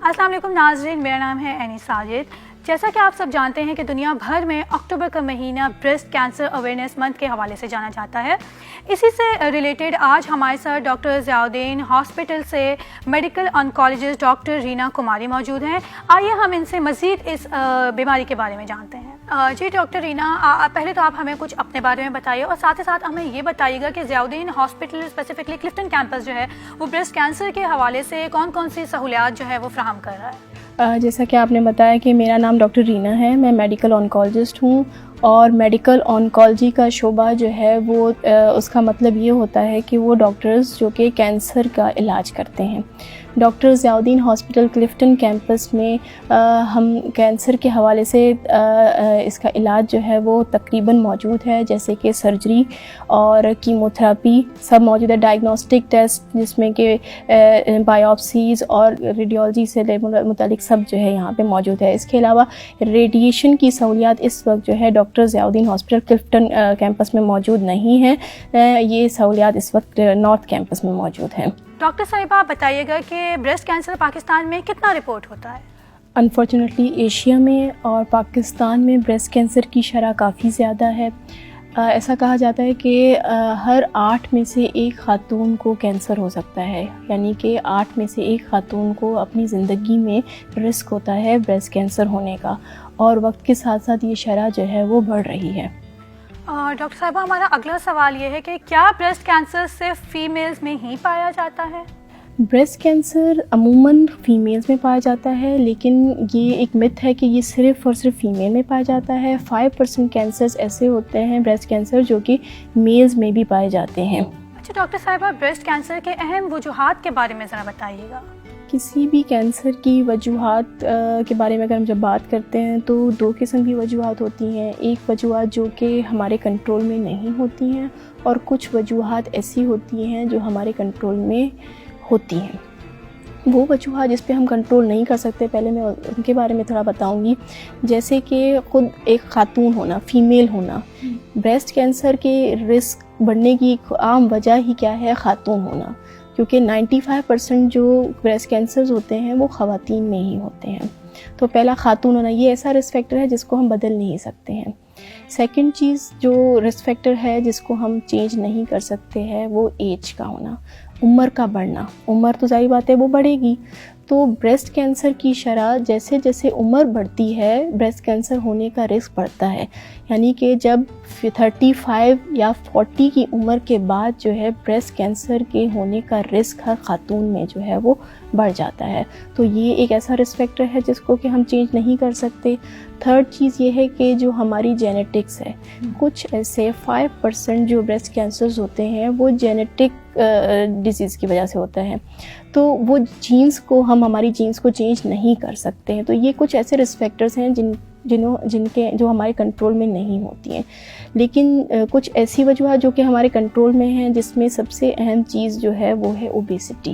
السلام علیکم ناظرین، میرا نام ہے اینی ساجد۔ جیسا کہ آپ سب جانتے ہیں کہ دنیا بھر میں اکتوبر کا مہینہ بریسٹ کینسر اویئرنیس منتھ کے حوالے سے جانا جاتا ہے۔ اسی سے ریلیٹڈ آج ہمارے ساتھ ڈاکٹر ضیاء الدین ہاسپٹل سے میڈیکل آنکولوجسٹ ڈاکٹر رینا کماری موجود ہیں۔ آئیے ہم ان سے مزید اس بیماری کے بارے میں جانتے ہیں۔ جی ڈاکٹر رینا، پہلے تو آپ ہمیں کچھ اپنے بارے میں بتائیے اور ساتھ ہی ساتھ ہمیں یہ بتائیے گا کہ ضیاء الدین ہاسپٹل اسپیسیفکلی کلفٹن کیمپس جو ہے وہ بریسٹ کینسر کے حوالے سے کون کون سی سہولیات جو ہے وہ فراہم کر رہا ہے؟ جیسا کہ آپ نے بتایا کہ میرا نام ڈاکٹر رینا ہے، میں میڈیکل آنکولوجسٹ ہوں، اور میڈیکل آنکولوجی کا شعبہ جو ہے وہ اس کا مطلب یہ ہوتا ہے کہ وہ ڈاکٹرز جو کہ کینسر کا علاج کرتے ہیں۔ ڈاکٹر ضیاء الدین ہاسپٹل کلفٹن کیمپس میں ہم کینسر کے حوالے سے اس کا علاج جو ہے وہ تقریباً موجود ہے، جیسے کہ سرجری اور کیموتھراپی سب موجود ہے، ڈائگنوسٹک ٹیسٹ جس میں کہ بایوپسیز اور ریڈیولوجی سے متعلق سب جو ہے یہاں پہ موجود ہے۔ اس کے علاوہ ریڈیشن کی سہولیات اس وقت جو ہے ڈاکٹر ضیاء الدین ہاسپٹل کلفٹن کیمپس میں موجود نہیں ہیں، یہ سہولیات اس وقت نارتھ کیمپس میں موجود ہیں۔ ڈاکٹر صاحبہ بتائیے گا کہ بریسٹ کینسر پاکستان میں کتنا رپورٹ ہوتا ہے؟ انفارچونیٹلی ایشیا میں اور پاکستان میں بریسٹ کینسر کی شرح کافی زیادہ ہے۔ ایسا کہا جاتا ہے کہ ہر 8 میں سے ایک خاتون کو کینسر ہو سکتا ہے، یعنی کہ 8 میں سے ایک خاتون کو اپنی زندگی میں رسک ہوتا ہے بریسٹ کینسر ہونے کا، اور وقت کے ساتھ ساتھ یہ شرح جو ہے وہ بڑھ رہی ہے۔ ڈاکٹر صاحبہ ہمارا اگلا سوال یہ ہے کہ کیا بریسٹ کینسر صرف فیمیلز میں ہی پایا جاتا ہے؟ بریسٹ کینسر عموماً فیمیلز میں پایا جاتا ہے، لیکن یہ ایک متھ ہے کہ یہ صرف اور صرف فیمیل میں پایا جاتا ہے۔ 5% کینسرز ایسے ہوتے ہیں بریسٹ کینسر جو کہ میلز میں بھی پائے جاتے ہیں۔ اچھا ڈاکٹر صاحبہ، بریسٹ کینسر کے اہم وجوہات کے بارے میں ذرا بتائیے گا۔ کسی بھی کینسر کی وجوہات کے بارے میں اگر ہم جب بات کرتے ہیں تو 2 قسم کی وجوہات ہوتی ہیں۔ ایک وجوہات جو کہ ہمارے کنٹرول میں نہیں ہوتی ہیں، اور کچھ وجوہات ایسی ہوتی ہیں جو ہمارے کنٹرول میں ہوتی ہیں۔ وہ وجوہات جس پہ ہم کنٹرول نہیں کر سکتے، پہلے میں ان کے بارے میں تھوڑا بتاؤں گی، جیسے کہ خود ایک خاتون ہونا، فیمیل ہونا۔ بریسٹ کینسر کے رسک بڑھنے کی ایک عام وجہ ہی کیا ہے؟ خاتون ہونا، کیونکہ 95% جو بریسٹ کینسرز ہوتے ہیں وہ خواتین میں ہی ہوتے ہیں۔ تو پہلا خاتون ہونا، یہ ایسا رسک فیکٹر ہے جس کو ہم بدل نہیں سکتے ہیں۔ سیکنڈ چیز جو رسک فیکٹر ہے جس کو ہم چینج نہیں کر سکتے ہے، وہ ایج کا ہونا، عمر کا بڑھنا۔ عمر تو ظاہر بات ہے وہ بڑھے گی، تو بریسٹ کینسر کی شرح جیسے جیسے عمر بڑھتی ہے بریسٹ کینسر ہونے کا رسک بڑھتا ہے، یعنی کہ جب 35 یا 40 کی عمر کے بعد جو ہے بریسٹ کینسر کے ہونے کا رسک ہر خاتون میں جو ہے وہ بڑھ جاتا ہے۔ تو یہ ایک ایسا رسک فیکٹر ہے جس کو کہ ہم چینج نہیں کر سکتے۔ تھرڈ چیز یہ ہے کہ جو ہماری جینیٹکس ہے، کچھ ایسے 5% جو بریسٹ کینسرز ہوتے ہیں وہ جینیٹک ڈیزیز کی وجہ سے ہوتا ہے، تو وہ جینز کو ہماری جینز کو چینج نہیں کر سکتے ہیں۔ تو یہ کچھ ایسے رسک فیکٹرز ہیں جو ہمارے کنٹرول میں نہیں ہوتی ہیں۔ لیکن کچھ ایسی وجوہات جو کہ ہمارے کنٹرول میں ہیں، جس میں سب سے اہم چیز جو ہے وہ ہے اوبیسٹی،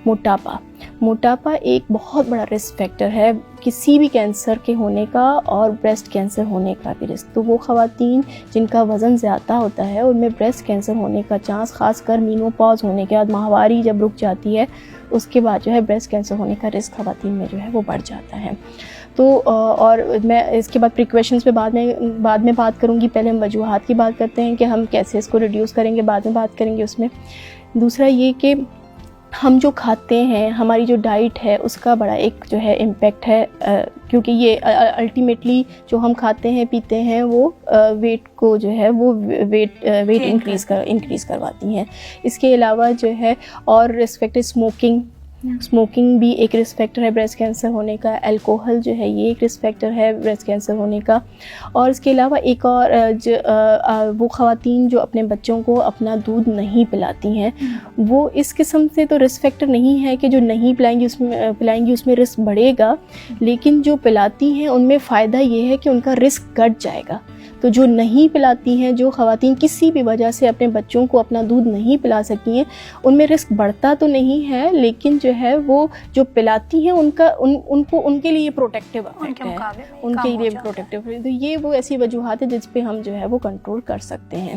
موٹاپا۔ موٹاپا ایک بہت بڑا رسک فیکٹر ہے کسی بھی کینسر کے ہونے کا اور بریسٹ کینسر ہونے کا بھی رسک۔ تو وہ خواتین جن کا وزن زیادہ ہوتا ہے ان میں بریسٹ کینسر ہونے کا چانس، خاص کر مینوپاز ہونے کے بعد، ماہواری جب رک جاتی ہے اس کے بعد جو ہے بریسٹ کینسر ہونے کا رسک خواتین میں جو ہے وہ بڑھ جاتا ہے۔ تو اور میں اس کے بعد پریکویشنز پہ بعد میں بات کروں گی۔ پہلے ہم وجوہات کی بات کرتے ہیں کہ ہم کیسے اس کو ریڈیوس کریں گے، بعد میں بات کریں گے اس میں۔ دوسرا یہ کہ ہم جو کھاتے ہیں، ہماری جو ڈائٹ ہے اس کا بڑا ایک جو ہے امپیکٹ ہے، کیونکہ یہ الٹیمیٹلی جو ہم کھاتے ہیں پیتے ہیں وہ ویٹ کو جو ہے وہ ویٹ انکریز کرواتی ہیں۔ اس کے علاوہ جو ہے اور رسک فیکٹر اسموکنگ بھی ایک رسک فیکٹر ہے بریسٹ کینسر ہونے کا۔ الکوہل جو ہے یہ ایک رسک فیکٹر ہے بریسٹ کینسر ہونے کا۔ اور اس کے علاوہ ایک اور وہ خواتین جو اپنے بچوں کو اپنا دودھ نہیں پلاتی ہیں، وہ اس قسم سے تو رسک فیکٹر نہیں ہے کہ جو نہیں پلائیں گی اس میں رسک بڑھے گا، لیکن جو پلاتی ہیں ان میں فائدہ یہ ہے کہ ان کا رسک گھٹ جائے گا۔ تو جو نہیں پلاتی ہیں، جو خواتین کسی بھی وجہ سے اپنے بچوں کو اپنا دودھ نہیں پلا سکی ہیں، ان میں رسک بڑھتا تو نہیں ہے، لیکن جو ہے وہ جو پلاتی ہیں ان کے لیے پروٹیکٹیو ہے، ان کے لیے پروٹیکٹیو ہے۔ تو یہ وہ ایسی وجوہات ہیں جس پہ ہم جو ہے وہ کنٹرول کر سکتے ہیں۔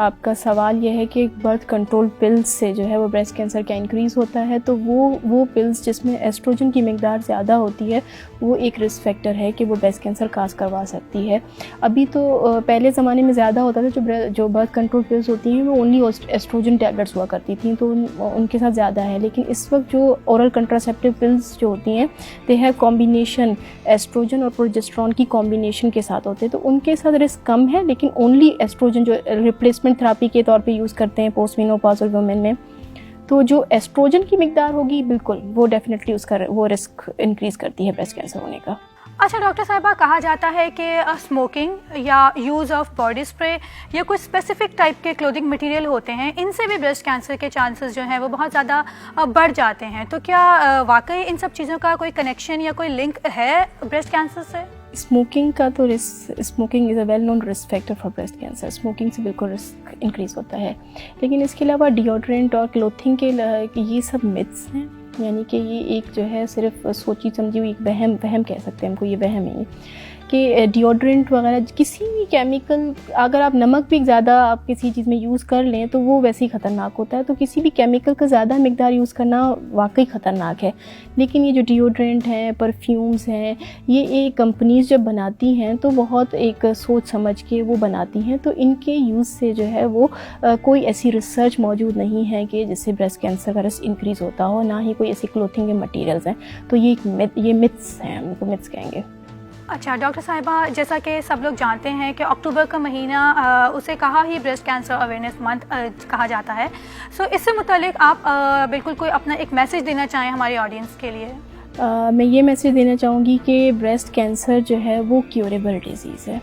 آپ کا سوال یہ ہے کہ برتھ کنٹرول پلز سے جو ہے وہ بریسٹ کینسر کا انکریز ہوتا ہے، تو وہ پلز جس میں ایسٹروجن کی مقدار زیادہ ہوتی ہے وہ ایک رسک فیکٹر ہے کہ وہ بریسٹ کینسر کاز کروا سکتی ہے۔ ابھی تو پہلے زمانے میں زیادہ ہوتا تھا، جو برتھ کنٹرول پلز ہوتی ہیں وہ اونلی ایسٹروجن ٹیبلٹس ہوا کرتی تھیں، تو ان کے ساتھ زیادہ ہے۔ لیکن اس وقت جو اورل کنٹراسیپٹیو پلز جو ہوتی ہیں دے ہیو کمبینیشن ایسٹروجن اور پروجسٹرون کی کمبینیشن کے ساتھ ہوتے ہیں، تو ان کے ساتھ رسک کم ہے، لیکن اونلی ایسٹروجن جو ریپلیسمنٹ تھراپی کے طور پہ یوز کرتے ہیں پوسٹ مینوپاز اور وومن میں، تو جو ایسٹروجن کی مقدار ہوگی بالکل وہ ڈیفینیٹلی اس کا وہ رسک انکریز کرتی ہے بریسٹ کینسر ہونے کا۔ اچھا ڈاکٹر صاحبہ، کہا جاتا ہے کہ اسموکنگ یا یوز آف باڈی اسپرے یا کوئی اسپیسیفک ٹائپ کے کلودنگ مٹیریل ہوتے ہیں، ان سے بھی بریسٹ کینسر کے چانسز جو ہیں وہ بہت زیادہ بڑھ جاتے ہیں، تو کیا واقعی ان سب چیزوں کا کوئی کنیکشن یا کوئی لنک ہے بریسٹ کینسر سے؟ اسموکنگ کا تو smoking is a well known risk factor for breast cancer, smoking سے بالکل رسک انکریز ہوتا ہے، لیکن اس کے علاوہ ڈیوڈرنٹ اور کلوتھنگ کے یہ سب متس ہیں، یعنی کہ یہ ایک جو ہے صرف سوچی سمجھی ہوئی ایک وہم کہہ سکتے ہیں ہم کو، یہ وہم ہے کہ ڈیوڈرنٹ وغیرہ کسی بھی کیمیکل، اگر آپ نمک بھی زیادہ آپ کسی چیز میں یوز کر لیں تو وہ ویسے ہی خطرناک ہوتا ہے، تو کسی بھی کیمیکل کا زیادہ مقدار یوز کرنا واقعی خطرناک ہے۔ لیکن یہ جو ڈیوڈرنٹ ہیں، پرفیومز ہیں، یہ ایک کمپنیز جب بناتی ہیں تو بہت ایک سوچ سمجھ کے وہ بناتی ہیں، تو ان کے یوز سے جو ہے وہ کوئی ایسی ریسرچ موجود نہیں ہے کہ جس سے بریسٹ کینسر کا رسک انکریز ہوتا ہو، نہ ہی کوئی ایسی کلوتھنگ کے مٹیریلز ہیں، تو یہ متس ہیں، ہم کو متس کہیں گے۔ اچھا ڈاکٹر صاحبہ، جیسا کہ سب لوگ جانتے ہیں کہ اکتوبر کا مہینہ اسے کہا ہی بریسٹ کینسر اویئرنیس منتھ کہا جاتا ہے، سو اس سے متعلق آپ بالکل کوئی اپنا ایک میسیج دینا چاہیں ہماری آڈینس کے لیے؟ میں یہ میسیج دینا چاہوں گی کہ بریسٹ کینسر جو ہے وہ کیوریبل ڈیزیز ہے،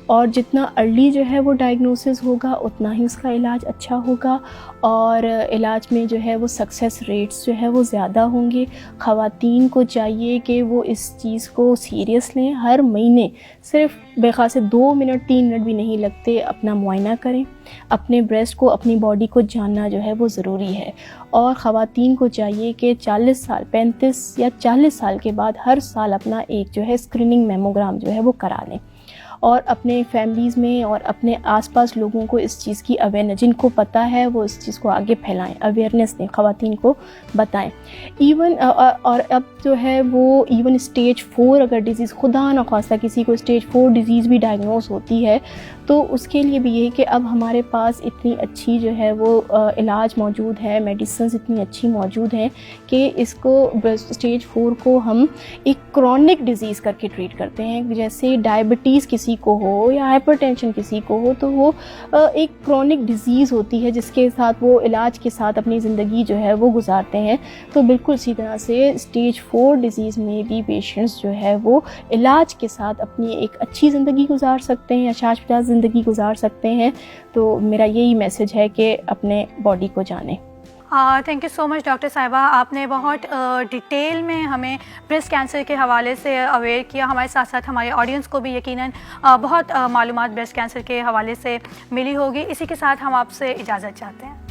اور جتنا ارلی جو ہے وہ ڈائگنوسس ہوگا اتنا ہی اس کا علاج اچھا ہوگا، اور علاج میں جو ہے وہ سکسیس ریٹس جو ہے وہ زیادہ ہوں گے۔ خواتین کو چاہیے کہ وہ اس چیز کو سیریس لیں، ہر مہینے صرف بے خاص 2 منٹ 3 منٹ بھی نہیں لگتے اپنا معائنہ کریں، اپنے بریسٹ کو، اپنی باڈی کو جاننا جو ہے وہ ضروری ہے، اور خواتین کو چاہیے کہ 40 سال 35 یا 40 سال کے بعد ہر سال اپنا ایک جو ہے اسکریننگ میموگرام جو ہے وہ کرا لیں، اور اپنے فیملیز میں اور اپنے آس پاس لوگوں کو اس چیز کی اویئرنیس، جن کو پتہ ہے وہ اس چیز کو آگے پھیلائیں، اویئرنیس دیں، خواتین کو بتائیں۔ ایون اور اب جو ہے وہ ایون اسٹیج 4 اگر ڈیزیز خدا نخواستہ کسی کو اسٹیج 4 ڈیزیز بھی ڈائگنوز ہوتی ہے تو اس کے لیے بھی یہ کہ اب ہمارے پاس اتنی اچھی جو ہے وہ علاج موجود ہے، میڈیسنز اتنی اچھی موجود ہیں کہ اس کو اسٹیج 4 کو ہم ایک کرونک ڈیزیز کر کے ٹریٹ کرتے ہیں، جیسے ڈائبٹیز کسی کو ہو یا ہائپر ٹینشن کسی کو ہو تو وہ ایک کرونک ڈیزیز ہوتی ہے جس کے ساتھ وہ علاج کے ساتھ اپنی زندگی جو ہے وہ گزارتے ہیں، تو بالکل اسی طرح سے اسٹیج 4 ڈیزیز میں بھی پیشنٹس جو ہے وہ علاج کے ساتھ اپنی ایک اچھی زندگی گزار سکتے ہیں، 50 زندگی گزار سکتے ہیں۔ تو میرا یہی میسج ہے کہ اپنے باڈی کو جانیں۔ Thank you so much doctor صاحبہ، آپ نے بہت ڈیٹیل میں ہمیں بریسٹ کینسر کے حوالے سے اویئر کیا، ہمارے ساتھ ساتھ ہمارے آڈینس کو بھی یقیناً بہت معلومات بریسٹ کینسر کے حوالے سے ملی ہوگی۔ اسی کے ساتھ ہم آپ سے اجازت چاہتے ہیں۔